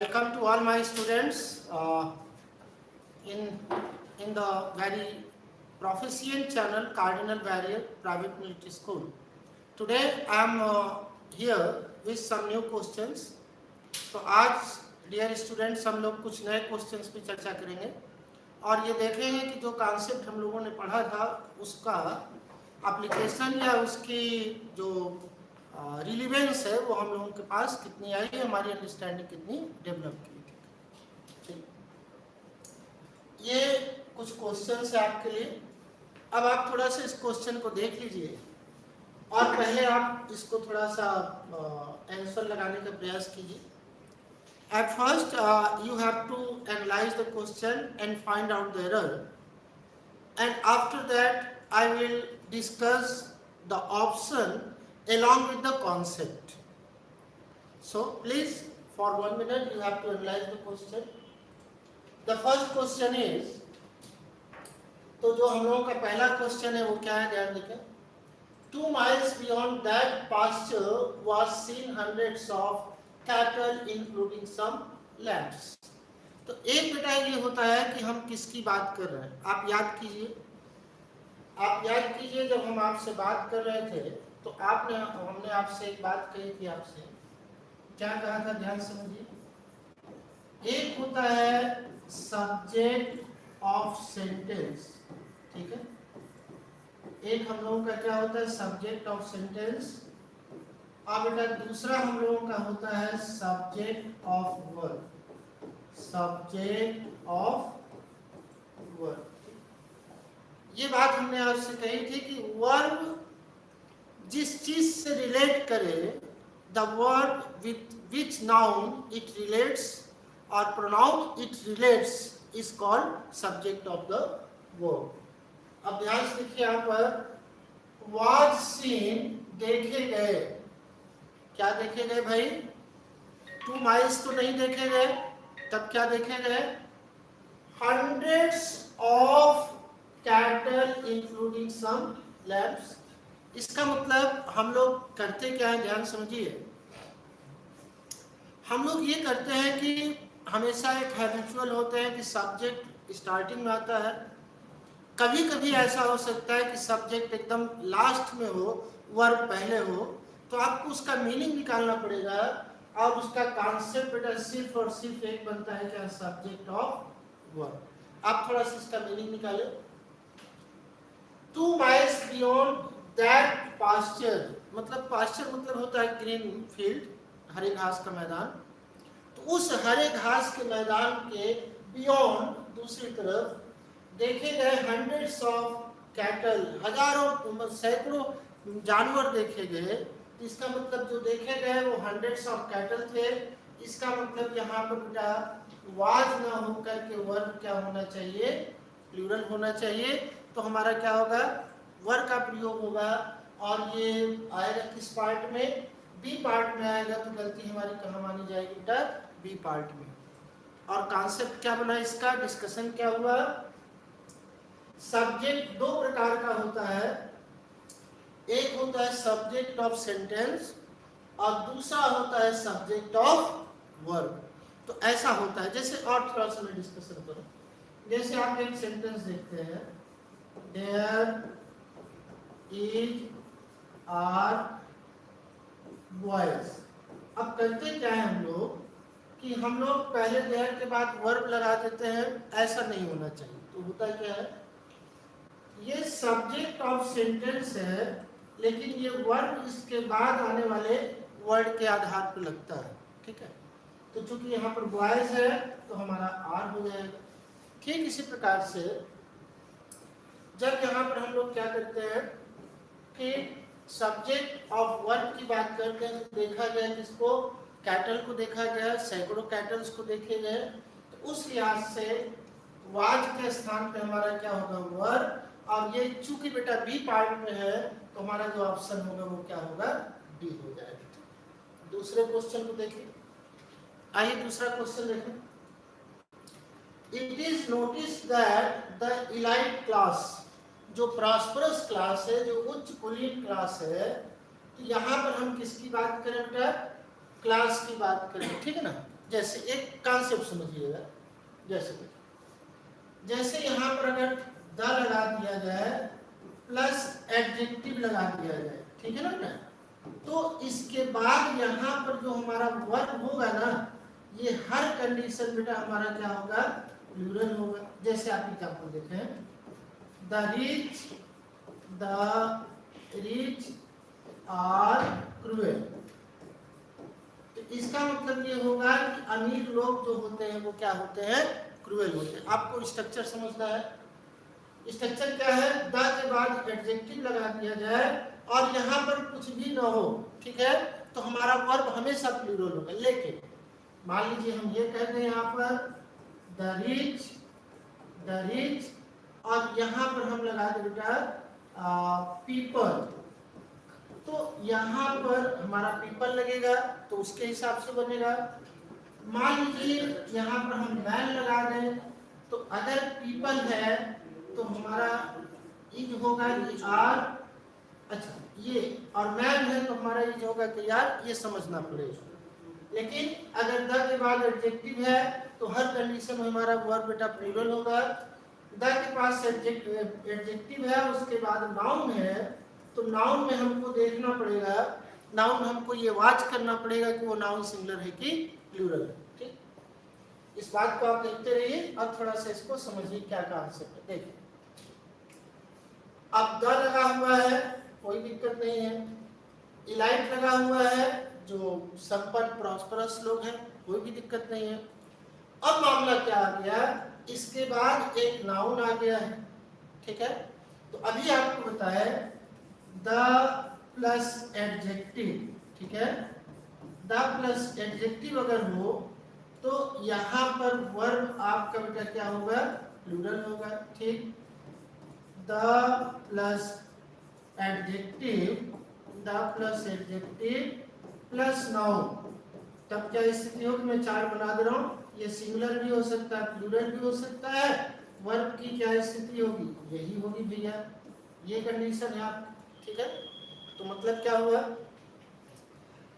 Welcome to all my students in in the very proficient channel Cardinal Barrier Private Military School. Today I am here with some new questions. तो आज dear students हम लोग कुछ नए questions पे चर्चा करेंगे और ये देखेंगे कि जो कॉन्सेप्ट हम लोगों ने पढ़ा था उसका एप्लीकेशन या उसकी जो रिलीवेंस है वो हम लोगों के पास कितनी आई, हमारी अंडरस्टैंडिंग कितनी डेवलप की। ठीक, ये कुछ क्वेश्चन है आपके लिए। अब आप थोड़ा सा इस क्वेश्चन को देख लीजिए और पहले आप इसको थोड़ा सा आंसर लगाने का प्रयास कीजिए। At first, you have to analyze the question and find out the error, and after that, I will discuss the option along with the concept. So, please, for 1 minute, you have to analyze the question. The first question is, तो जो हम लोगों का पहला question है वो क्या है, ध्यान देखें। 2 miles beyond that pasture was seen hundreds of cattle including some lambs. तो एक बेटा ये होता है कि हम किसकी बात कर रहे हैं, आप याद कीजिए जब हम आपसे बात कर रहे थे तो हमने आपसे एक बात कही थी। आपसे क्या कहा था, ध्यान समझिए। एक होता है सब्जेक्ट ऑफ सेंटेंस, ठीक है। एक हम लोगों का क्या होता है, सब्जेक्ट ऑफ सेंटेंस। अब बेटा दूसरा हम लोगों का होता है subject of verb, subject of verb. ये बात हमने आपसे कही थी कि वर्ब जिस चीज से रिलेट करे, the verb with which noun it relates और pronoun it relates is called subject of the verb. अब ध्यान से देखिए यहाँ पर वाज सीन, देखे गए। क्या देखे गए भाई, 2 माइल्स तो नहीं देखे गए, तब क्या देखे गए, hundreds of cattle including some lambs। इसका मतलब हम लोग करते क्या है, ध्यान समझिए। हम लोग ये करते हैं कि हमेशा एक हैबिचुअल होते हैं कि सब्जेक्ट स्टार्टिंग में आता है। कभी कभी ऐसा हो सकता है कि सब्जेक्ट एकदम लास्ट में हो, वर्ब पहले हो, तो आपको उसका मीनिंग निकालना पड़ेगा और उसका कॉन्सेप्ट बेटा सिर्फ और सिर्फ एक बनता है क्या, सब्जेक्ट ऑफ वर्ब। आप थोड़ा सा इसका मीनिंग निकाले। 2 miles beyond that pasture, मतलब पास्चर मतलब होता है ग्रीन फील्ड, हरे घास का मैदान। तो उस हरे घास के मैदान के बियॉन्ड, दूसरी तरफ देखे गए hundreds of cattle, हजारों सैकड़ों जानवर देखे गए। इसका मतलब जो देखे गए वो hundreds of cattle थे। इसका मतलब यहाँ पर बेटा वाज ना होकर के वर्ब क्या होना चाहिए, प्लूरल होना चाहिए। तो हमारा क्या होगा, वर्ब का प्रयोग होगा और ये आएगा किस पार्ट में, बी पार्ट में आएगा। तो गलती हमारी कहाँ मानी जाएगी बेटा, बी पार्ट में। और कॉन्सेप्ट क्या बना, इसका डिस्कशन क्या हुआ। सब्जेक्ट दो प्रकार का होता है, एक होता है सब्जेक्ट ऑफ सेंटेंस और दूसरा होता है सब्जेक्ट ऑफ वर्ब। तो ऐसा होता है, जैसे और थोड़ा सा मैं डिस्कशन करूं। जैसे आप एक सेंटेंस देखते हैं, देयर इज आर बॉयज। अब करते क्या है हम लोग कि हम लोग पहले देयर के बाद वर्ब लगा देते हैं, ऐसा नहीं होना चाहिए। तो होता क्या है, ये सब्जेक्ट ऑफ सेंटेंस है लेकिन ये वर्ब इसके बाद आने वाले वर्ड के आधार पर लगता है, ठीक है। तो चूंकि यहाँ पर बॉयज है तो हमारा आर हो जाएगा। ठीक इसी प्रकार से जब यहाँ पर हम लोग क्या करते हैं कि सब्जेक्ट ऑफ वर्ब की बात करते हैं, तो देखा गया किसको, कैटल को देखा गया, सैकड़ों कैटल्स को देखे गए। तो उस लिहाज से वाज के स्थान पे हमारा क्या होगा, वर्ब। और ये चूंकि बेटा बी पार्ट में है तो हमारा जो ऑप्शन होगा वो क्या होगा, डी हो जाएगा। दूसरे क्वेश्चन को देखिए, आइए दूसरा क्वेश्चन देखें। It is notice that the elite class, जो प्रॉस्परस क्लास है, जो उच्च कुलीन क्लास है, तो यहाँ पर हम किसकी बात करें बेटा, क्लास की बात करें, ठीक है ना। जैसे एक कॉन्सेप्ट समझिएगा, जैसे यहाँ पर अगर द लगा दिया जाए प्लस एडजेक्टिव लगा दिया जाए, ठीक है ना, तो इसके बाद यहाँ पर जो हमारा वर्ब होगा ना, ये हर कंडीशन बेटा हमारा क्या होगा, प्लूरल होगा। जैसे आप एग्जाम्पल देखें, द रिच आर क्रूएल, तो इसका मतलब ये होगा कि अमीर लोग जो होते हैं वो क्या होते हैं, क्रूएल होते हैं। आपको स्ट्रक्चर समझना है। स्ट्रक्चर क्या है, द के बाद एडजेक्टिव लगा दिया जाए और यहाँ पर कुछ भी ना हो, ठीक है, तो हमारा वर्ब हमेशा प्लूरल होगा। लेकिन मान लीजिए हम ये कह दें यहाँ पर द रिच और यहाँ पर हम लगा दें बेटा पीपल, तो यहाँ पर हमारा पीपल लगेगा तो उसके हिसाब से बनेगा। मान लीजिए यहाँ पर हम मैन लगा दें, तो अगर पीपल है तो हमारा इज होगा कि आर, अच्छा ये, और मैन है तो हमारा इज होगा कि यार, ये समझना पड़ेगा। लेकिन अगर द के बाद एडजेक्टिव है तो हर कंडीशन में हमारा वर्ब बेटा प्लूरल होगा। द के पास एडजेक्टिव है, उसके बाद नाउन है, तो नाउन में हमको देखना पड़ेगा, नाउन में हमको ये वाच करना पड़ेगा कि वो नाउन सिंगुलर है कि प्लूरल है। ठीक, इस बात को आप देखते रहिए और थोड़ा सा इसको समझिए क्या कॉन्सेप्ट है। देखिए अब द लगा हुआ है, कोई दिक्कत नहीं है। इलाइट लगा हुआ है, जो संपन्न प्रॉस्परस लोग हैं, कोई भी दिक्कत नहीं है। अब मामला क्या आ गया, इसके बाद एक नाउन आ गया है, ठीक है। तो अभी आपको बताया द प्लस एडजेक्टिव, ठीक है, द प्लस एडजेक्टिव अगर हो तो यहाँ पर वर्ब आपका बेटा क्या होगा, प्लूरल होगा। ठीक, the plus adjective, the plus adjective plus noun, तब क्या स्थिति होगी, मैं चार बना दे रहा हूँ, ये सिंगुलर भी हो सकता है, प्लूरल भी हो सकता है। वर्ब की क्या स्थिति होगी, यही होगी भैया, ये कंडीशन है आप, ठीक है। तो मतलब क्या हुआ,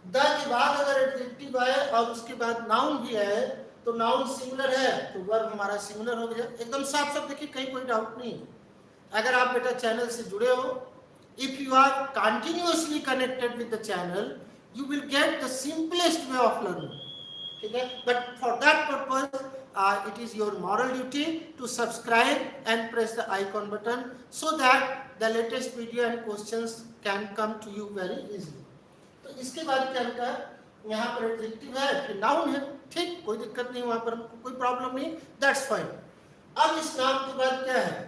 द के बाद अगर एडजेक्टिव आए और उसके बाद नाउन भी आए तो नाउन सिंगुलर है तो वर्ब हमारा सिंगुलर हो गया। एकदम साफ साफ देखिए, कहीं कोई डाउट नहीं। अगर आप बेटा चैनल से जुड़े हो, if you are continuously connected with the channel, you will get the simplest way of learning, ठीक है। but for that purpose it is your moral duty to subscribe and press the icon button so that the latest video and questions can come to you very easily। तो इसके बाद क्या होता है, यहाँ पर एडजेक्टिव है फिर नाउन है, ठीक, कोई दिक्कत नहीं, वहाँ पर कोई प्रॉब्लम नहीं, दैट्स फाइन। अब इस नाउन के बाद क्या है,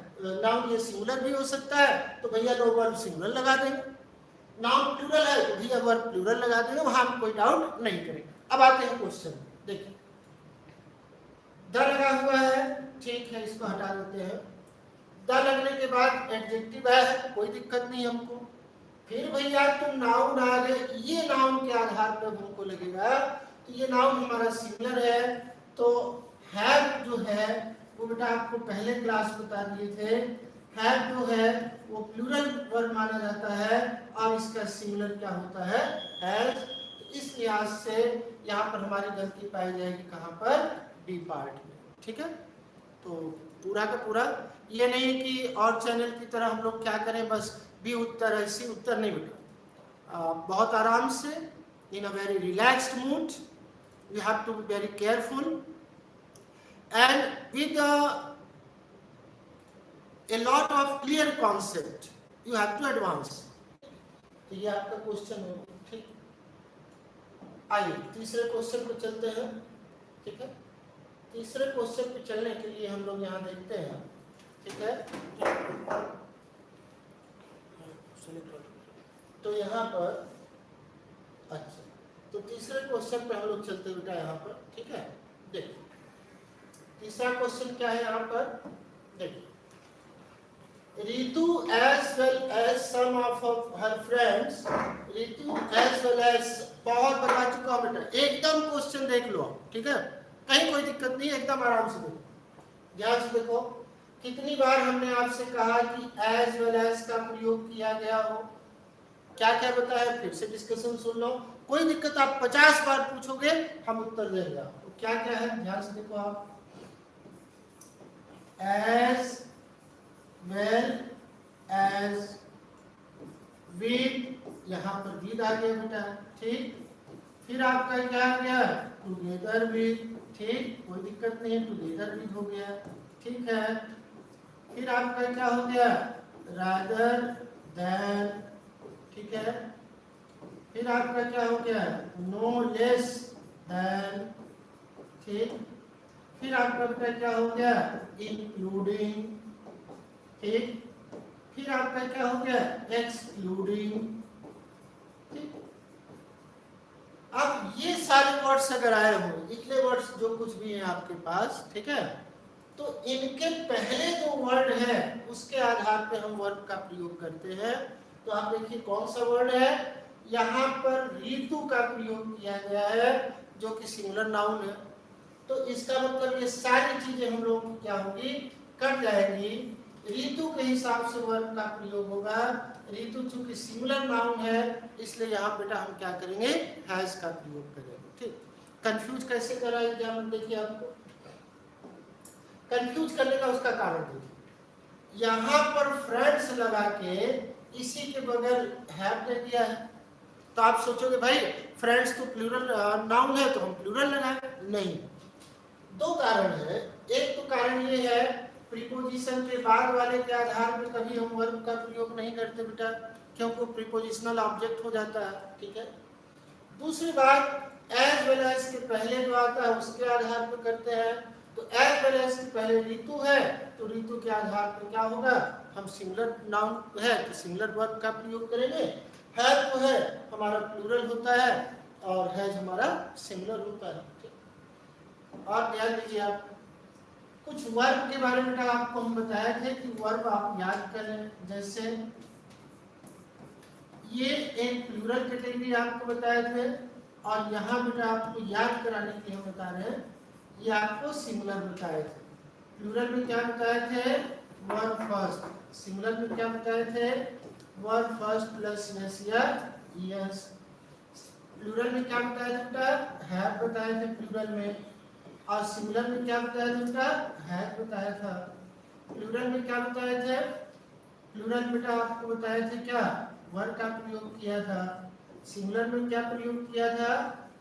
नाउन ये सिंगुलर भी हो सकता है तो भैया दो वर्ब सिंगुलर लगा देंगे, नाउन प्लूरल है तो भैया वर्ब प्लूरल लगा देंगे, वहां हम कोई डाउट नहीं करेंगे। अब आते हैं क्वेश्चन, देखिए द लगा हुआ है, ठीक है, इसको हटा देते हैं। द लगने के बाद एडजेक्टिव है, कोई दिक्कत नहीं हमको। फिर भैया तुम नाउन आ गए, ये नाउन के आधार पर हमको लगेगा तो ये नाउन हमारा सिंगुलर है, तो हैव जो है वो बेटा आपको पहले क्लास बता दिए थे, हैव जो है वो प्लूरल वर्ब माना जाता है और इसका सिंगुलर क्या होता है, हैज। तो इस लिहाज से यहाँ पर हमारी गलती पाई जाएगी कहाँ पर, बी पार्ट में, ठीक है। तो पूरा का पूरा ये नहीं कि और चैनल की तरह हम लोग क्या करें, बस बी उत्तर है, सी उत्तर नहीं बेटा। बहुत आराम से, in a very relaxed mood, you have to be very careful and with a lot of clear concept you have to advance। तो ये आपका क्वेश्चन है, ठीक। आइए तीसरे क्वेश्चन पे चलते हैं, ठीक है। तीसरे क्वेश्चन पे चलने के लिए हम लोग यहाँ देखते हैं, ठीक है। तो यहाँ पर, अच्छा, तो तीसरे क्वेश्चन पे हम लोग चलते बेटा यहाँ पर, ठीक है। देखिए तीसरा क्वेश्चन क्या है यहाँ पर, देखिए Ritu as well as some of her friends, Ritu as well as, बहुत बता चुका हूँ बेटा, एकदम क्वेश्चन देख लो, ठीक है, कहीं कोई दिक्कत नहीं, एकदम आराम से देखो, ध्यान से देखो। कितनी बार हमने आपसे कहा कि as well as का प्रयोग किया गया हो, क्या क्या बताया, फिर से डिस्कशन सुन लो, कोई दिक्कत, आप 50 बार पूछोगे हम उत्तर देंगे, क्या क्या है ध्यान से देखो आप, एज वेल एज विद, यहाँ पर विद आ गया बेटा, ठीक। फिर आपका क्या आ गया, टुगेदर विद, ठीक, कोई दिक्कत नहीं है, टुगेदर विद हो गया, ठीक है। फिर आपका क्या हो गया, रादर देन, ठीक है। फिर आपका क्या हो गया, नो लेस देन, ठीक। फिर आपका क्या हो गया, इंक्लूडिंग, ठीक। फिर आपका क्या हो गया, एक्सक्लूडिंग, ठीक। अब ये सारे वर्ड्स अगर आए हो, इतने वर्ड्स जो कुछ भी हैं आपके पास, ठीक है, तो इनके पहले जो वर्ड है उसके आधार पे हम वर्ब का प्रयोग करते हैं। तो आप देखिए कौन सा वर्ड है, यहाँ पर ऋतु का प्रयोग किया गया है जो कि सिंगुलर नाउन है। तो इसका मतलब ये सारी चीजें हम लोग की क्या होगी, कट जाएगी। ऋतु के हिसाब से वर्ब का प्रयोग होगा। ऋतु चूंकि सिंगुलर नाउन है इसलिए यहाँ बेटा हम क्या करेंगे, हैज का प्रयोग करेंगे, ठीक। कंफ्यूज कैसे करा एग्जाम, देखिए आपको कंफ्यूज करने का उसका कारण देखिए, यहाँ पर फ्रेंड्स लगा के इसी के बगैर हैव दे दिया है। तो आप सोचोगे भाई फ्रेंड्स तो प्लूरल नाउन है तो हम प्लूरल लगाए, नहीं। दो कारण है, एक तो कारण ये है प्रीपोजिशन के बाद वाले के आधार पर कभी हम वर्ब का प्रयोग नहीं करते बेटा, क्योंकि प्रीपोजिशनल ऑब्जेक्ट हो जाता है, ठीक है। दूसरी बात एज वेल एज के पहले जो आता है उसके आधार पर करते हैं। तो एज वेल एज के पहले ऋतु है तो ऋतु के आधार पर क्या होगा, हम सिंगुलर नाउन है तो सिंगुलर वर्ब का प्रयोग करेंगे। है तो है हमारा प्लूरल होता है और हैज हमारा सिंगुलर होता है, ठीक। और ध्यान दीजिए आप, कुछ वर्ब के बारे में आपको हम बताए थे कि वर्ब आप याद करें, जैसे ये एक प्लूरल कैटेगरी आपको बताए थे और यहाँ बेटा आपको याद कराने के लिए हम बता रहे हैं, ये आपको सिंगुलर बताए थे। प्लूरल में क्या बताए थे, वर्ब फर्स्ट, सिंगुलर में क्या बताए थे, वर्ब फर्स्ट प्लस यस या यस। प्लूरल में क्या बताया था बेटा, हैव बताए थे प्लूरल में, और सिंगुलर में क्या बताया था बेटा, हैव बताया था। प्लूरल में क्या बताए थे, प्लूरल बेटा आपको बताए थे क्या, वर्ब का प्रयोग किया था। सिंगुलर में क्या प्रयोग किया था,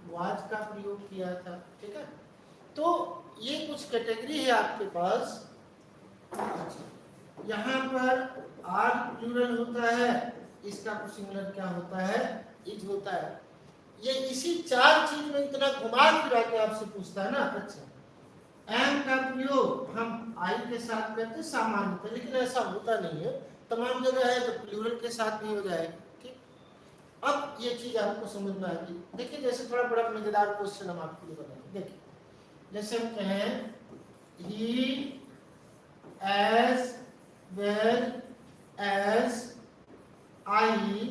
वाज का प्रयोग किया था, ठीक है। तो ये कुछ कैटेगरी है आपके पास। यहाँ पर आर प्लूरल होता है, इसका सिंगुलर क्या होता है, इज होता है। ये इसी चार चीज में इतना घुमा फिरा के आपसे पूछता है ना। अच्छा, एम का प्रयोग हम आई के साथ करते सामान्यतः, लेकिन ऐसा होता नहीं है, तमाम जगह है तो प्लूरल के साथ भी हो जाएगा, ठीक। अब ये चीज आपको समझ में आएगी। देखिए जैसे थोड़ा बड़ा मजेदार क्वेश्चन हम आपके लिए बनाएंगे। देखिए जैसे हम कहें he as well as I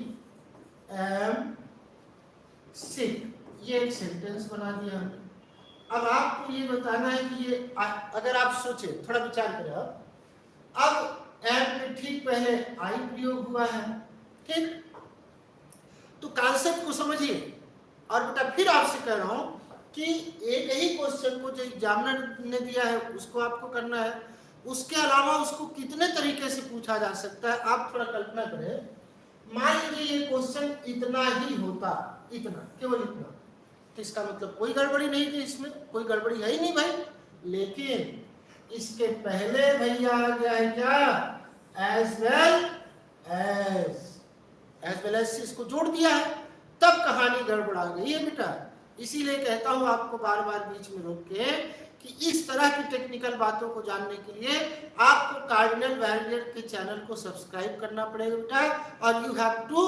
am sick, ये एक सेंटेंस बना दिया हमने। अब आपको ये बताना है कि ये अगर आप सोचे, थोड़ा विचार करें अब एम के ठीक पहले आई प्रयोग हुआ है, ठीक। तो कॉन्सेप्ट को समझिए। और बेटा फिर आपसे कह रहा हूं कि एक ही क्वेश्चन को जो एग्जामिनर ने दिया है उसको आपको करना है, उसके अलावा उसको कितने तरीके से पूछा जा सकता है आप थोड़ा कल्पना करें। मान लीजिए ये क्वेश्चन इतना ही होता, इतना, केवल इतना, तो इसका मतलब कोई गड़बड़ी नहीं थी, इसमें कोई गड़बड़ी है ही नहीं भाई। लेकिन इसके पहले भैया आ गया है क्या, एज वेल एज से इसको जोड़ दिया है, तब कहानी गड़बड़ा गई है बेटा। इसीलिए कहता हूं आपको बार बार बीच में रोक के कि इस तरह की टेक्निकल बातों को जानने के लिए आपको कार्डिनल वेरिएट के चैनल को सब्सक्राइब करना पड़ेगा बेटा, और you have to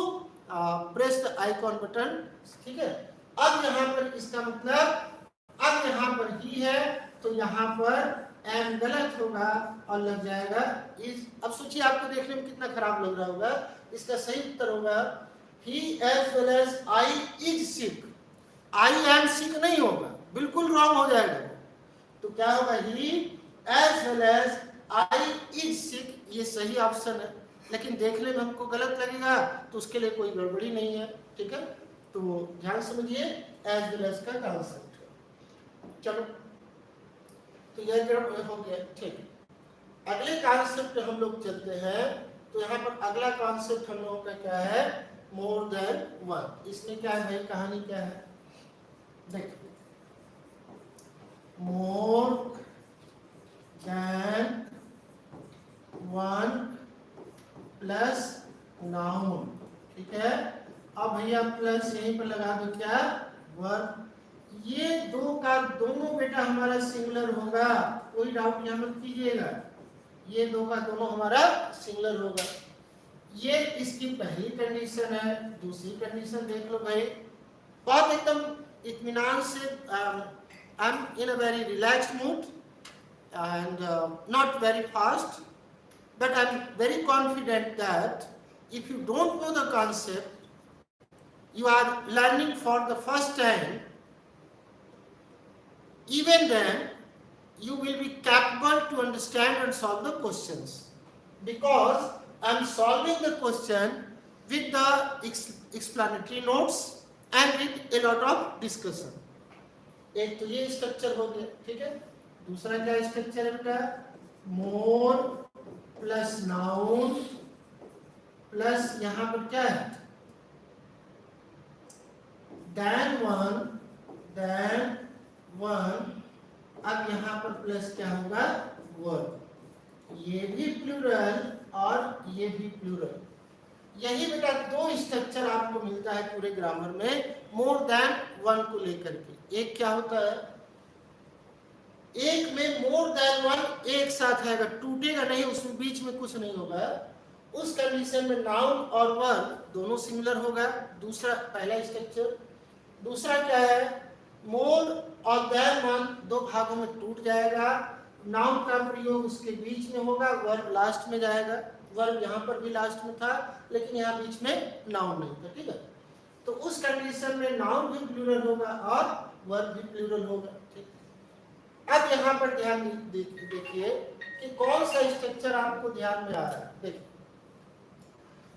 press the icon button, ठीक है। अब यहाँ पर इसका मतलब, अब यहाँ पर ही है तो यहाँ पर एम गलत होगा और लग जाएगा इज। अब सोचिए आपको देखने में कितना खराब लग रहा होगा। इसका सही उत्तर होगा he as well as I is sick, I am sick नहीं होगा, बिल्कुल रॉन्ग हो जाएगा। तो क्या होगा, he as well as I is sick, ये सही ऑप्शन है, लेकिन देखने में हमको गलत लगेगा तो उसके लिए कोई गड़बड़ी नहीं है, ठीक है। तो ध्यान समझिए एज वेल एज का कॉन्सेप्ट। चलो, तो यह ग्राफ हो गया, ठीक है। अगले कॉन्सेप्ट हम लोग चलते हैं। तो यहाँ पर अगला कॉन्सेप्ट हम लोगों का क्या है, मोर देन वन। इसमें क्या है भाई, कहानी क्या है, देखिए, more than one plus noun, ठीक है। अब भैया प्लस यहीं पर लगा दो, क्या, वन। ये दो का दोनों बेटा हमारा सिंगुलर होगा, कोई डाउट यहाँ मत कीजिएगा, ये दो का दोनों हमारा सिंगुलर होगा। ये इसकी पहली कंडीशन है। दूसरी कंडीशन देख लो भाई, बहुत एकदम इत्मीनान से, I am in a very relaxed mood and not very fast, but I'm very confident that if you don't know the concept, you are learning for the first time, even then you will be capable to understand and solve the questions, because I'm solving the question with the explanatory notes and with a lot of discussion. एक तो ये structure हो गया, ठीक है। दूसरा क्या structure है बेटा, मोर प्लस नाउन प्लस यहां पर क्या है, देन वन। अब यहां पर प्लस क्या होगा, वन। ये भी प्लूरल और ये भी प्लूरल। यही बेटा दो स्ट्रक्चर आपको मिलता है पूरे ग्रामर में, मोर देन वन को लेकर के। एक क्या होता है, एक में मोर देन वन एक साथ है, अगर टूटेगा नहीं, उसमें बीच में कुछ नहीं होगा, उस कंडीशन में नाउन और वर्ब दोनों सिमिलर होगा। दूसरा, पहला स्ट्रक्चर। दूसरा क्या है, मोर और देन वन दो भागों में टूट जाएगा, नाउन का प्रयोग उसके बीच में होगा, वर्ब लास्ट में जाएगा। वर्ब यहाँ पर भी लास्ट में था, लेकिन यहाँ बीच में नाउन नहीं था, ठीक है। तो उस कंडीशन में नाउन भी प्लूरल होगा और वर्ब भी प्लूरल होगा, ठीक। अब यहाँ पर ध्यान देखिए कि कौन सा स्ट्रक्चर आपको ध्यान में आ रहा है। देखिए,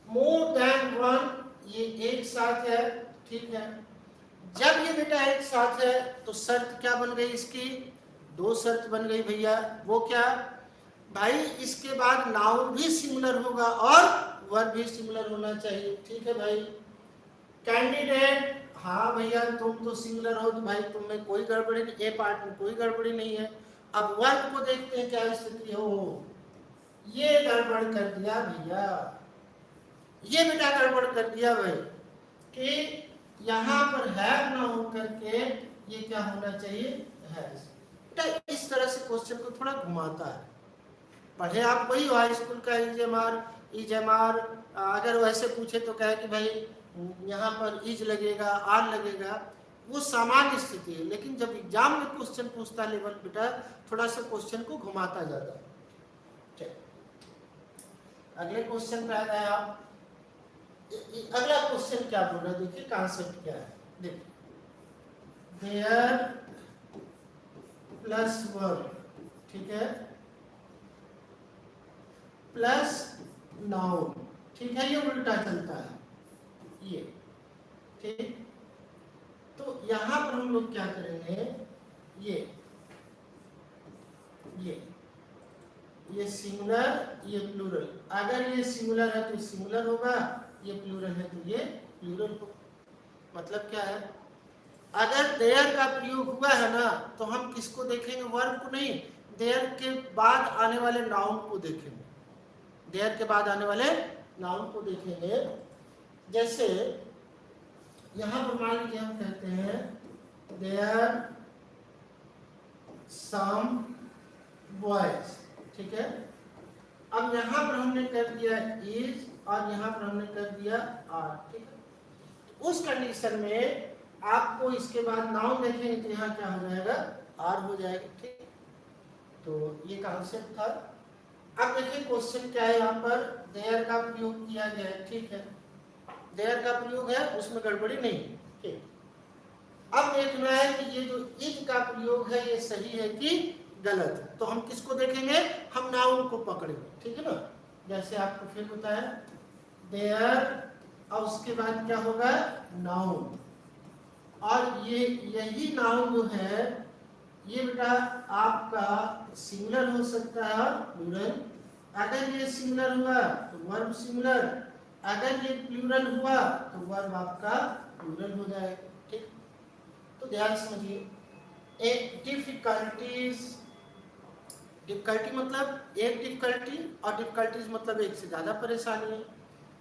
मोर देन वन ये एक साथ है, ठीक है। जब ये बेटा एक साथ है तो शर्त क्या बन गई इसकी, दो शर्त बन गई भैया। वो क्या भाई, इसके बाद नाउन भी सिमिलर होगा और वर्ब भी सिमिलर होना चाहिए, ठीक है भाई। कैंडिडेट, हाँ भैया तुम तो सिमिलर हो, तो भाई तुम में कोई गड़बड़ी नहीं, ए पार्ट में कोई गड़बड़ी नहीं है। अब वर्ब को देखते हैं क्या स्थिति हो। ये गड़बड़ कर दिया भैया, ये बेटा गड़बड़ कर दिया भाई कि यहाँ पर हैव ना हो करके ये क्या होना चाहिए, हैज। बेटा इस तरह से क्वेश्चन को थोड़ा घुमाता है। पढ़े आप वही हाई स्कूल का इजमार, अगर वैसे पूछे तो कहे कि भाई यहाँ पर इज लगेगा, आर लगेगा, वो सामान्य स्थिति है। लेकिन जब एग्जाम में क्वेश्चन पूछता लेवल बेटा, थोड़ा सा क्वेश्चन को घुमाता जाता है। अगले क्वेश्चन पे आ गए आप। अगला क्वेश्चन क्या बोल रहा है, देखिए कॉन्सेप्ट क्या है। देखिए, देयर प्लस वर्ब, ठीक है, प्लस नाउन, ठीक है। ये उल्टा चलता है ये, ठीक। तो यहां पर हम लोग क्या करेंगे, ये सिंगुलर, ये प्लूरल। अगर ये सिंगुलर है तो सिंगुलर होगा, ये प्लूरल है तो ये प्लूरल होगा। मतलब क्या है, अगर देयर का प्रयोग हुआ है ना, तो हम किसको देखेंगे, वर्ब को नहीं, देयर के बाद आने वाले नाउन को देखेंगे। देयर के बाद आने वाले नाउन को देखेंगे। जैसे यहां पर मान लीजिए हम कहते हैं देयर सम बॉयज, ठीक है। अब यहां पर हमने कर दिया इज और यहां पर हमने कर दिया आर, ठीक है। तो उस कंडीशन में आपको इसके बाद नाउन देखेंगे तो यहाँ क्या हो जाएगा, आर हो जाएगा, ठीक। तो ये कॉन्सेप्ट था। अब देखिए क्वेश्चन क्या है, यहाँ पर देयर का प्रयोग किया गया है, ठीक है। देयर का प्रयोग है, उसमें गड़बड़ी नहीं, ठीक। अब देखना है कि ये जो इज का प्रयोग है ये सही है कि गलत है। तो हम किसको देखेंगे, हम नाउन को पकड़ेंगे, ठीक है ना। जैसे आपको फिर बताया देयर और उसके बाद क्या होगा, नाउन, और ये यही नाउन जो है ये बेटा आपका सिंगुलर हो सकता है प्लूरल। अगर ये सिंगुलर हुआ तो वर्ब सिंगुलर, अगर ये प्लूरल हुआ तो वर्ब आपका प्लूरल हो जाएगा। ठीक, तो ध्यान समझिए। एक डिफिकल्टीज, डिफिकल्टी मतलब एक डिफिकल्टी, और डिफिकल्टीज मतलब एक से ज्यादा परेशानी है।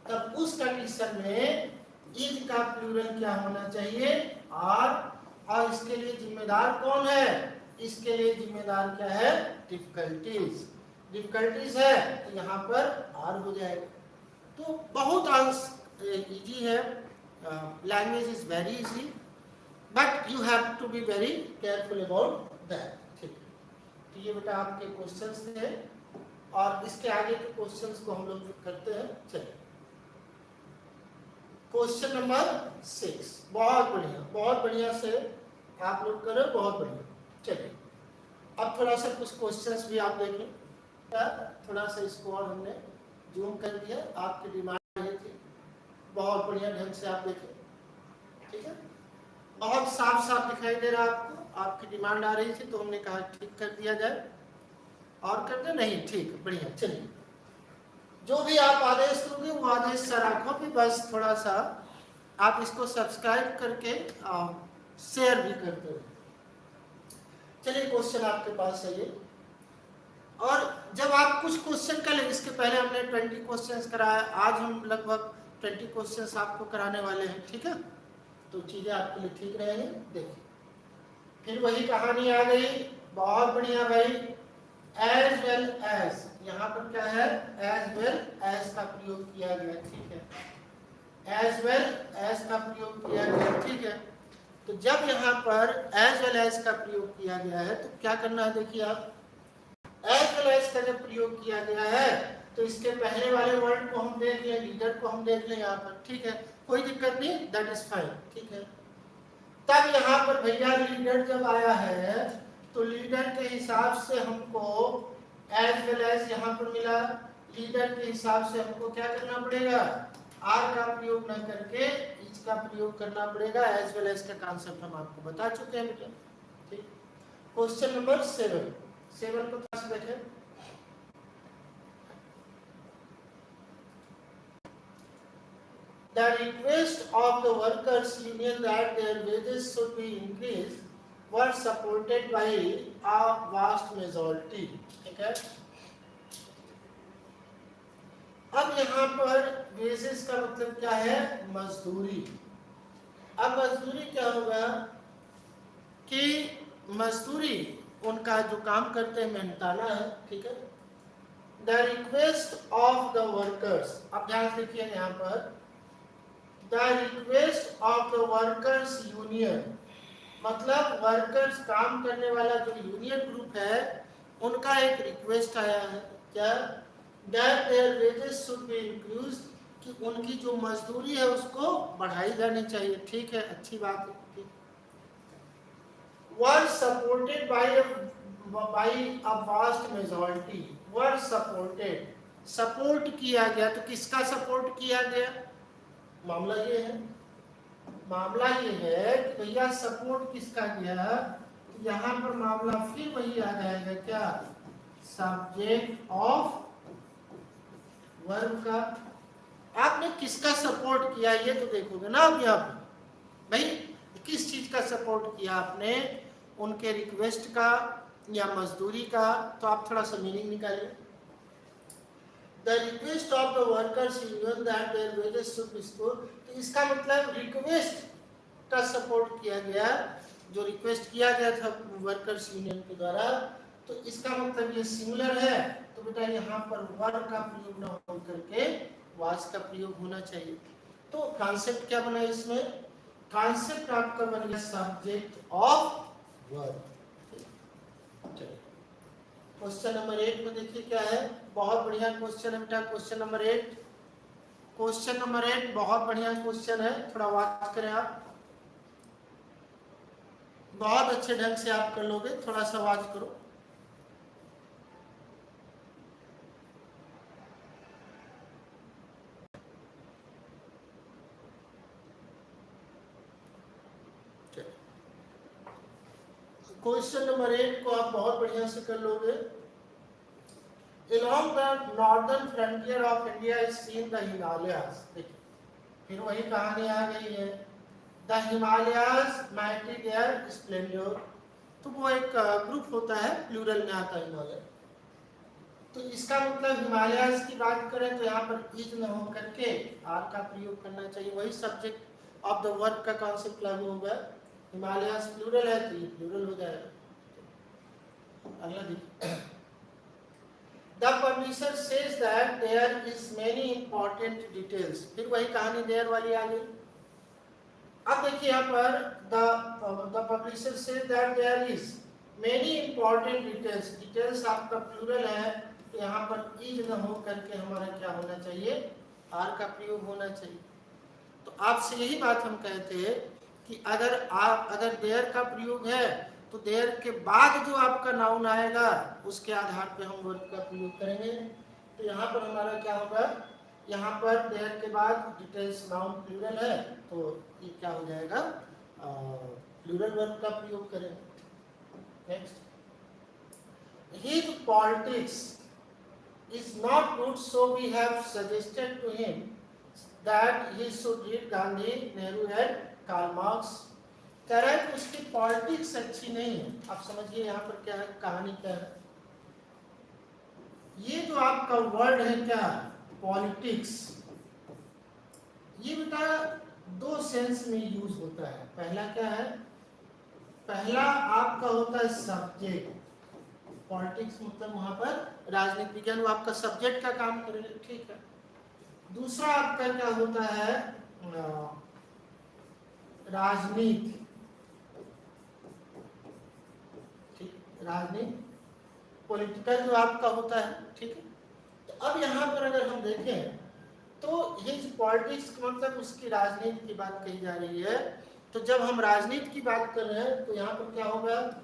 तब उस कंडीशन में इज का प्लूरल क्या होना चाहिए? आर। और इसके लिए जिम्मेदार कौन है? इसके लिए जिम्मेदार क्या है? डिफिकल्टीज। डिफिकल्टीज है तो यहाँ पर आर हो जाएगा। तो बहुत इजी है, language is very easy, but you have to be very careful about that. ठीक है, तो ये बेटा आपके क्वेश्चंस थे, और इसके आगे के क्वेश्चंस को हम लोग करते हैं। चलिए, क्वेश्चन नंबर 6। बहुत बढ़िया से आप लोग करो, बहुत बढ़िया। चलिए, अब थोड़ा सा कुछ क्वेश्चंस भी आप देखें। थोड़ा सा इसको और हमने जूम कर दिया, आपकी डिमांड रही थी। बहुत बढ़िया ढंग से आप देखें, ठीक है, बहुत साफ साफ दिखाई दे रहा है आपको। आपकी डिमांड आ रही थी तो हमने कहा ठीक कर दिया जाए, और कर दे नहीं, ठीक, बढ़िया। चलिए, जो भी आप आदेश दोगे वो आदेश सर आंखों भी, बस थोड़ा सा आप इसको सब्सक्राइब करके शेयर भी करते हो। चलिए, क्वेश्चन आपके पास है ये, और जब आप कुछ क्वेश्चन कर लें, इसके पहले हमने 20 क्वेश्चंस कराया, आज हम लगभग 20 क्वेश्चंस आपको कराने वाले हैं। ठीक है, तो चीजें आपके लिए ठीक रहेंगी। देखिए, फिर वही कहानी आ गई। बहुत बढ़िया भाई, एज वेल एज, यहाँ पर क्या है? एज वेल एज का प्रयोग किया गया। ठीक है, एज वेल एज का प्रयोग किया गया। ठीक है, तो जब यहाँ पर एज वेल एज का प्रयोग किया गया है तो क्या करना है? देखिए, आप एज वेल एज का जब प्रयोग किया गया है तो इसके पहले वाले वर्ड को हम देख लें, लीडर को हम देख लें यहाँ पर। ठीक है, कोई दिक्कत नहीं, दैट इज फाइन। ठीक है, तब यहाँ पर भैया लीडर जब आया है तो लीडर के हिसाब से हमको एज वेल एज यहाँ पर मिला। लीडर के हिसाब से हमको क्या करना पड़ेगा? आर का प्रयोग न करके इज का प्रयोग करना पड़ेगा। एज वेल एज का कॉन्सेप्ट हम आपको बता चुके हैं बेटा। ठीक, क्वेश्चन नंबर 7 को थोड़ा सा देखें। The request of the workers union that their wages should be increased were supported by a vast majority. ठीक है, अब यहाँ पर वेजेस का मतलब क्या है? मजदूरी। अब मजदूरी क्या होगा कि मजदूरी उनका जो काम करते हैं मेहनताना है। ठीक है, the request of the workers, अब ध्यान से देखिए यहाँ पर, the request of the workers union, मतलब वर्कर्स काम करने वाला जो यूनियन ग्रुप है उनका एक रिक्वेस्ट आया है। क्या? That their wages should be increased, कि उनकी जो मजदूरी है उसको बढ़ाई जानी चाहिए। ठीक है, अच्छी बात है। Were supported by a vast majority, were supported, support किया गया। तो किसका सपोर्ट किया गया? मामला ये है, मामला ये है कि भैया सपोर्ट किसका किया? यहाँ पर मामला फिर वही आ जाएगा, क्या? सब्जेक्ट ऑफ वर्ब का। आपने किसका सपोर्ट किया ये तो देखोगे ना अब यहाँ पर, भाई किस चीज का सपोर्ट किया आपने? उनके रिक्वेस्ट का या मजदूरी का? तो आप थोड़ा सा मीनिंग निकालिए। The request of the workers union that their wages should be scored, तो इसका मतलब रिक्वेस्ट का सपोर्ट किया गया, जो रिक्वेस्ट किया गया था वर्कर्स यूनियन के द्वारा, तो इसका मतलब ये सिंगुलर है। तो बेटा यहाँ पर वर्ब का प्रयोग न हो करके वाज का प्रयोग होना चाहिए। तो कॉन्सेप्ट क्या बना इसमें? कॉन्सेप्ट आपका बन गया subject of verb. Question number 8 में देखिए क्या है। बहुत बढ़िया क्वेश्चन है बेटा, क्वेश्चन नंबर 8। क्वेश्चन नंबर 8 बहुत बढ़िया क्वेश्चन है, थोड़ा वाच करें आप, बहुत अच्छे ढंग से आप कर लोगे, थोड़ा सा वाच करो। क्वेश्चन नंबर 8 को आप बहुत बढ़िया से कर लोगे। Along the northern frontier of India is seen the Himalayas। देखिए फिर वही कहानी आ गई है, the Himalayas mighty their splendor। तो वो एक ग्रुप होता है, प्लूरल में आता है हिमालय। तो इसका मतलब हिमालयाज की बात करें तो यहाँ पर इज न हो करके आर का प्रयोग करना चाहिए, वही सब्जेक्ट ऑफ द वर्ब का कॉन्सेप्ट लागू होगा। हिमालयाज प्लूरल है तो ये प्लूरल हो जाएगा। अगला देखिए, the publisher says that there is many important details. फिर वही कहानी देयर वाली आ गई। अब देखिए यहाँ पर the publisher says that there is many important details. Details आपका प्लूरल है, यहाँ पर इज न हो करके हमारा क्या होना चाहिए, आर का प्रयोग होना चाहिए। तो आपसे यही बात हम कहते हैं कि अगर देयर का प्रयोग है तो देयर के बाद जो आपका नाउन आएगा उसके आधार पे हम वर्ब का प्रयोग करेंगे। तो यहाँ पर हमारा क्या होगा, यहाँ पर देयर के बाद डिटेल्स नाउन प्लूरल है तो ये क्या हो जाएगा, प्लूरल वर्ब का प्रयोग करेंगे। Next, his politics is not good, so we have suggested to him that he should read Gandhi, Nehru and Karl Marx। कह रहा है कि उसकी पॉलिटिक्स अच्छी नहीं है। आप समझिए यहाँ पर क्या है, कहानी क्या है। ये जो आपका वर्ड है क्या, पॉलिटिक्स, ये बेटा दो सेंस में यूज होता है। पहला क्या है, पहला आपका होता है सब्जेक्ट। पॉलिटिक्स मतलब वहां पर राजनीति विज्ञान, वो आपका सब्जेक्ट का काम करेगा, ठीक है। दूसरा आपका क्या होता है, राजनीति, ठीक, राजनीति पॉलिटिकल जो आपका होता है, ठीक है। तो अब यहाँ पर अगर हम देखें तो ये पॉलिटिक्स का मतलब उसकी राजनीति की बात कही जा रही है। तो जब हम राजनीति की बात कर रहे हैं तो यहाँ पर क्या होगा,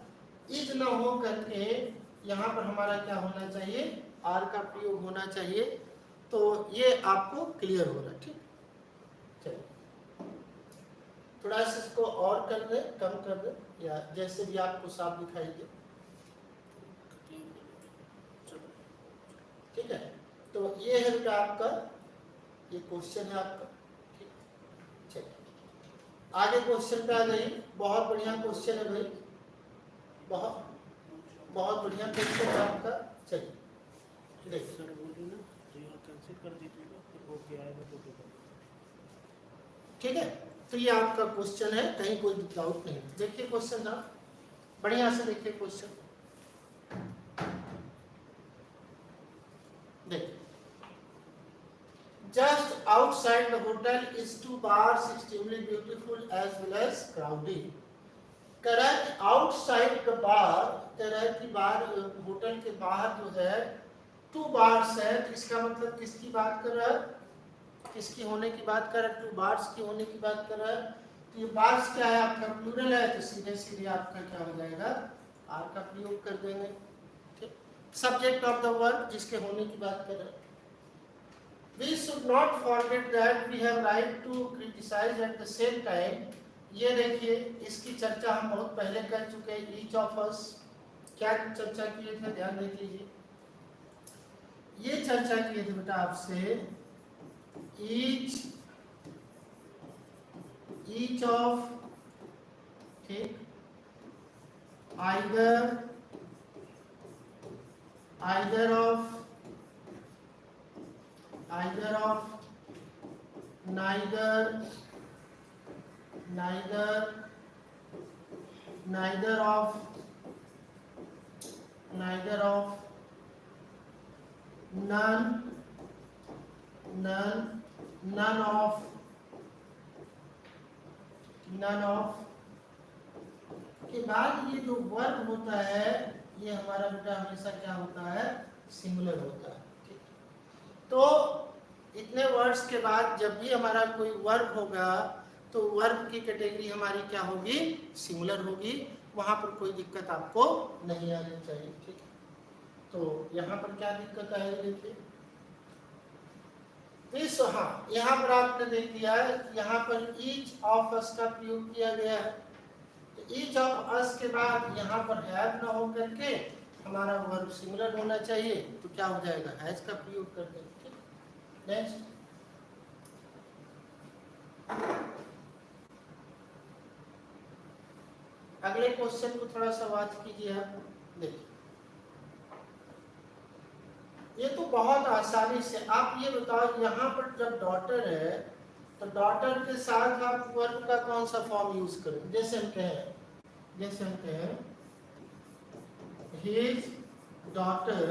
इज न हो करके यहाँ पर हमारा क्या होना चाहिए, आर का प्रयोग होना चाहिए। तो ये आपको क्लियर हो रहा है, ठीक। चलिए थोड़ा सा इसको और कर दे, कम कर दे, या जैसे भी आपको साफ दिखाई दे, ठीक है। तो ये है बेटा आपका, ये क्वेश्चन है आपका, ठीक। चलिए आगे क्वेश्चन पे आ जाइए। बहुत बढ़िया क्वेश्चन है भाई, बहुत बहुत बढ़िया क्वेश्चन है आपका। चलिए ठीक है। तो ये आपका क्वेश्चन है, कहीं कोई डाउट नहीं। देखिए क्वेश्चन था, बढ़िया से देखिए क्वेश्चन। देखिए, just outside the hotel is two bars extremely beautiful as well as crowded। कह रहा है कि आउटसाइड द बार, कह रहा है कि बार, होटल के बाहर जो है टू बार्स है। तो इसका मतलब किसकी बात कर रहा है, किसकी होने की बात कर रहा है, टू बार्स की होने की बात कर रहा है। तो ये बार्स क्या है, आपका प्लूरल है, तो सीधे सीधे आपका क्या हो जाएगा, आर का प्रयोग कर देंगे, ठीक। सब्जेक्ट ऑफ द वर्ब जिसके होने की बात कर रहे हैं। We should not forget that we have right to criticize at the same time। ये देखिए इसकी चर्चा हम बहुत पहले कर चुके हैं। ईच ऑफ अस, क्या चर्चा किए थे, ध्यान देख लीजिए। ये चर्चा किए थे बेटा आपसे, ईच ऑफ, ठीक, either of, neither of, none of के बाद ये जो वर्ब होता है ये हमारा बेटा हमेशा क्या होता है, सिंगुलर होता है, ठीक। तो इतने वर्ड्स के बाद जब भी हमारा कोई वर्ब होगा तो वर्ब की कैटेगरी हमारी क्या होगी, सिंगुलर होगी। वहां पर कोई दिक्कत आपको नहीं आनी चाहिए, ठीक। तो यहाँ पर क्या दिक्कत आएगी, देखिए इस, हाँ यहाँ पर आपने देख दिया है, यहाँ पर ईच ऑफ अस का प्रयोग किया गया है। ईच ऑफ अस के बाद यहाँ पर हैव ना हो करके हमारा वर्ब सिंगुलर होना चाहिए, तो क्या हो जाएगा, हैज का प्रयोग कर देंगे। नेक्स्ट, अगले क्वेश्चन को थोड़ा सा वाच कीजिए आप। देखिए, ये तो बहुत आसानी से आप ये बताओ, यहाँ पर जब डॉटर है तो डॉटर के साथ आप वर्ब का कौन सा फॉर्म यूज करें। जैसे हम कहें his daughter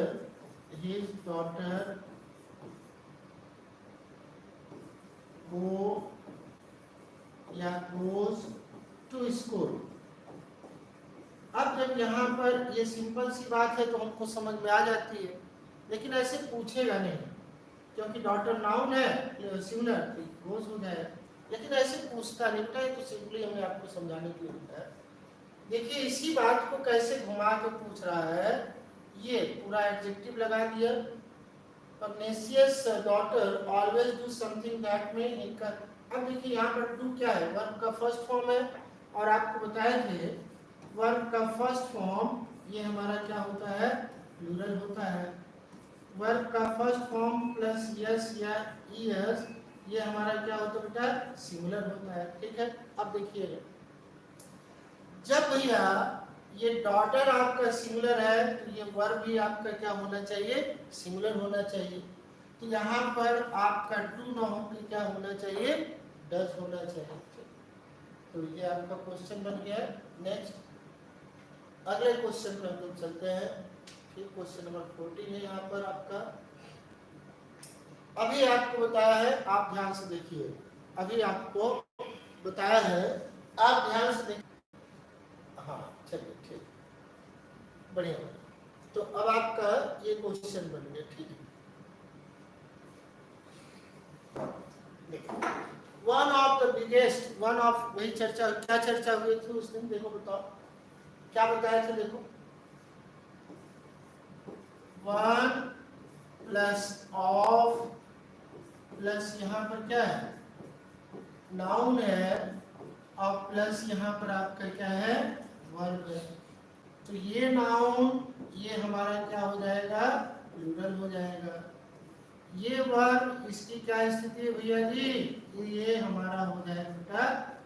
go या goes to school। अब जब यहाँ पर ये सिंपल सी बात है तो हमको समझ में आ जाती है, लेकिन ऐसे पूछेगा नहीं क्योंकि डॉटर नाउन है सिंगुलर, तो गोज हो जाएगा, लेकिन ऐसे पूछता नहीं बेटा, तो सिंपली हमने आपको समझाने के लिए बताया। देखिए इसी बात को कैसे घुमा के पूछ रहा है, ये पूरा एडजेक्टिव लगा दिया, Pernicious daughter always do something that may incur। अब देखिए यहाँ पर डू क्या है, वर्ब का फर्स्ट फॉर्म है, और आपको बताए थे वर्ब का फर्स्ट फॉर्म ये हमारा क्या होता है, प्लूरल होता है। वर्ब का फर्स्ट फॉर्म प्लस यस या ईएस ये हमारा क्या होता है बेटा, सिंगुलर होता है। ठीक है, अब देखिएगा, जब भैया ये डॉटर आपका सिंगुलर है तो ये वर्ब भी आपका क्या होना चाहिए, सिंगुलर होना चाहिए। तो यहाँ पर आपका डू ना हो के क्या होना चाहिए, डज होना चाहिए। तो ये आपका क्वेश्चन बन गया। नेक्स्ट, अगले क्वेश्चन पे हम लोग चलते हैं। फिर क्वेश्चन नंबर 14 है यहाँ पर आपका। अभी आपको बताया है, आप ध्यान से देखिए, अभी आपको बताया है, आप ध्यान से देखिए। हाँ चलिए ठीक, बढ़िया। तो अब आपका ये क्वेश्चन बन गया। ठीक है, देखिए, one of the biggest, one of, वही चर्चा, क्या चर्चा हुई थी उस दिन, देखो बताओ क्या बताया था। देखो, वन प्लस ऑफ प्लस यहाँ पर क्या है, नाउन है, और प्लस यहाँ पर आपका क्या है, वर्ब है। तो ये नाउन ये हमारा क्या हो जाएगा, प्लूरल हो जाएगा। ये वर्ब इसकी क्या स्थिति है भैया जी, ये हमारा हो जाएगा बेटा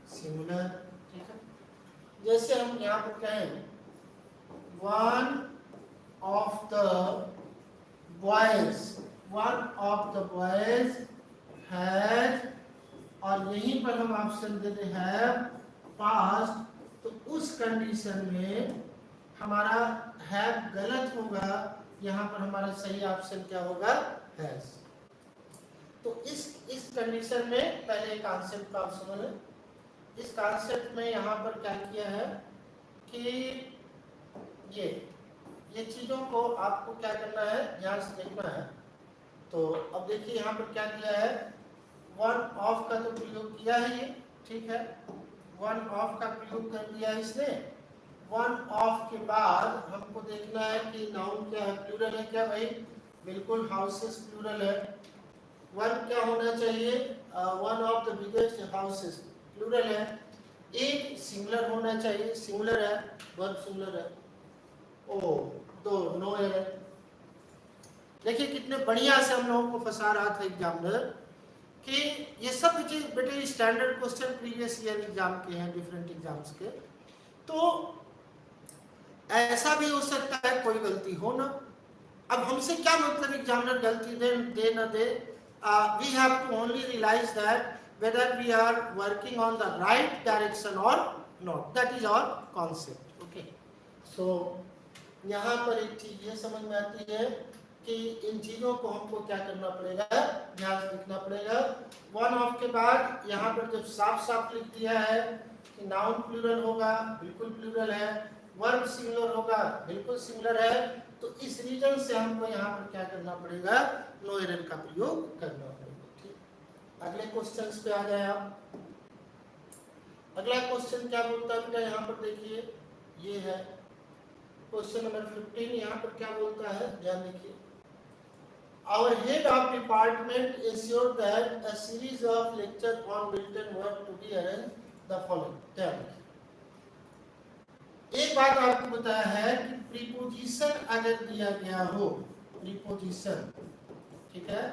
सिंगुलर। ठीक है, जैसे हम यहाँ पर कहें one of the boys, one of the boys has, और यहीं पर हम ऑप्शन देते हैं पास्ट, तो उस कंडीशन में हमारा हैव गलत होगा, यहाँ पर हमारा सही ऑप्शन क्या होगा, हैज। तो इस कंडीशन में पहले कॉन्सेप्ट का आप समझ लें। इस कॉन्सेप्ट में यहाँ पर क्या किया है कि ये चीजों को आपको क्या करना है, ध्यान से देखना है। तो अब देखिए यहाँ पर क्या किया है, वन ऑफ का तो प्रयोग किया है ये, ठीक है, वन ऑफ का प्रयोग कर दिया है इसने। वन ऑफ के बाद हमको देखना है कि नाउन क्या है, प्लूरल है क्या भाई, बिल्कुल हाउसेस प्लूरल है। वन क्या होना चाहिए, one of the biggest houses plural है। एक सिंगुलर होना चाहिए, सिंगुलर है, वर्ब सिंगुलर है। ओ दो, नो एरर। देखिए कितने बढ़िया से हम लोगों को फंसा रहा था एग्जामिनर कि ये सब चीज बेटे standard question previous year exam के हैं, डिफरेंट एग्जाम्स के। तो ऐसा भी हो सकता है कोई गलती हो ना। अब हमसे क्या मतलब एग्जामिनर गलती दे न दे, we have to only realise that whether we are working on the right direction or not, that is our concept. Okay, so यहाँ पर एक चीज ये समझ में आती है कि इन चीजों को हमको क्या करना पड़ेगा, ध्यान से लिखना पड़ेगा। वन ऑफ के बाद यहाँ पर जब साफ साफ लिख दिया है कि नाउन प्लूरल होगा, बिल्कुल प्लूरल है, वर्ब सिंगुलर होगा, बिल्कुल सिंगुलर है, तो इस रीजन से हमको यहाँ पर क्या करना पड़ेगा, नो एरर का प्रयोग करना पड़ेगा। ठीक, अगले क्वेश्चन पे आ जाए आप। अगला क्वेश्चन क्या बोलता है बेटा, यहाँ पर देखिए, ये है क्वेश्चन नंबर 15। यहाँ पर क्या बोलता है, ध्यान देखिए, our head of department assured that a series of lecture on Milton were to be arranged the following। ध्यान देखिए, एक बात आपको बताया है कि प्रीपोजिशन अगर दिया गया हो, प्रीपोजिशन, ठीक है,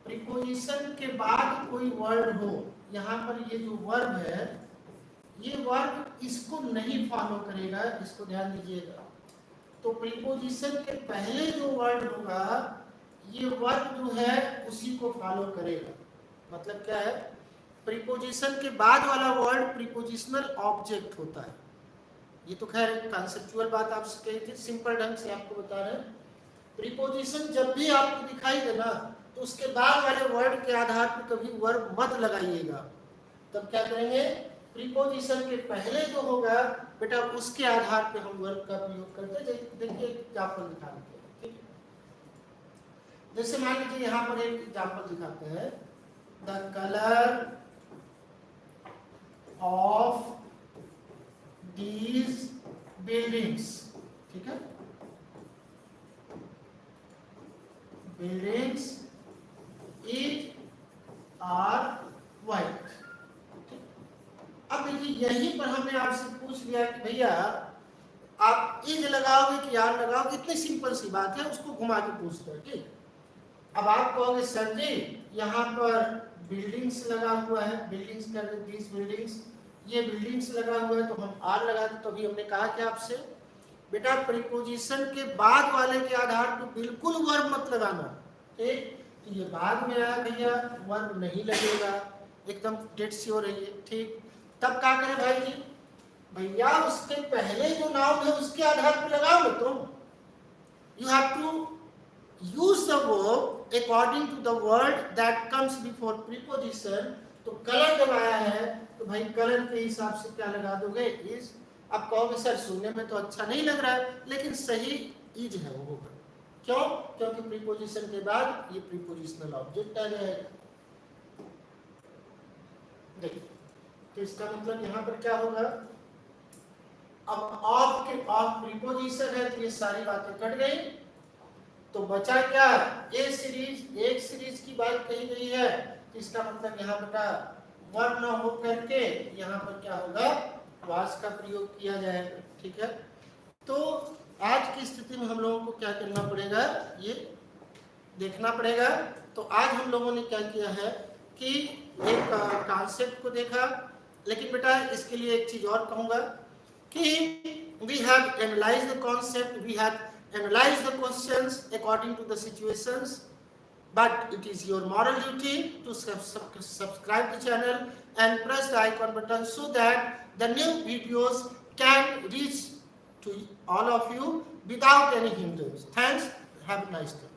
प्रीपोजिशन के बाद कोई वर्ड हो, यहाँ पर ये जो वर्ब है, ये वर्ब इसको नहीं फॉलो करेगा, इसको ध्यान दीजिएगा। तो प्रीपोजिशन के पहले जो वर्ड होगा, ये वर्ब जो है उसी को फॉलो करेगा। मतलब क्या है, प्रीपोजिशन के बाद वाला वर्ड प्रीपोजिशनल ऑब्जेक्ट होता है। ये तो खैर कॉन्सेप्चुअल बात आपसे कही थी, सिंपल ढंग से आपको बता रहे हैं। प्रीपोजिशन जब भी आपको दिखाई दे ना, तो उसके बाद वाले वर्ड के आधार पर कभी वर्ब मत लगाइएगा। तब क्या करेंगे, प्रीपोजिशन के पहले जो होगा बेटा, उसके आधार पे हम वर्ब का प्रयोग करते हैं। देखिए एग्जाम्पल दिखाते हैं, ठीक है। जैसे मान लीजिए यहाँ पर एक एग्जाम्पल दिखाते हैं, the colour of these buildings, ठीक है, buildings is are white। अब देखिए यहीं पर हमने आपसे पूछ लिया कि भैया आप इज लगाओगे कि आर लगाओगे, इतनी सिंपल सी बात है, उसको घुमा के पूछते हैं, ठीक। अब आप कहोगे सर जी यहाँ पर बिल्डिंग्स लगा हुआ है, बिल्डिंग्स कर दिस बिल्डिंग्स, ये बिल्डिंग्स लगा हुआ है, तो हम आर लगा दें। तो अभी हमने कहा कि आपसे बेटा प्रीपोजिशन के बाद वाले के आधार पर बिल्कुल वर्ब मत लगाना, ठीक। तो ये बाद में आया भैया, वर्ब नहीं लगेगा, एकदम डेट श्योर है ये, ठीक। तब क्या करें भाई जी, भैया उसके पहले जो नाउन है उसके आधार पर लगाओ ना तुम। You have to use the verb according to the word that comes before preposition. तो कलर जब आया है तो भाई कलर के हिसाब से क्या लगा दोगे, इज। अब कहोगे सर सुनने में तो अच्छा नहीं लग रहा है, लेकिन सही इज है वो होगा। क्यों? क्योंकि प्रीपोजिशन के बाद ये प्रीपोजिशनल ऑब्जेक्ट आ जाएगा। देखिए तो इसका मतलब यहाँ पर क्या होगा, अब ऑफ के ऑफ प्रीपोजिशन है तो ये सारी बातें कट गई, तो बचा क्या, ए सीरीज, एक सीरीज की बात कही गई है, तो इसका मतलब यहाँ बेटा वर्ब न हो करके यहाँ पर क्या होगा, वास का प्रयोग किया जाएगा, ठीक है। तो आज की स्थिति में हम लोगों को क्या करना पड़ेगा, ये देखना पड़ेगा। तो आज हम लोगों ने क्या किया है कि एक कॉन्सेप्ट को देखा, लेकिन बेटा इसके लिए एक चीज और कहूंगा कि we have analyzed the concept, we have analyzed the questions according to the situations, but it is your moral duty to subscribe the channel and press the icon button so that the new videos can reach to all of you without any hindrance. Thanks. Have a nice day.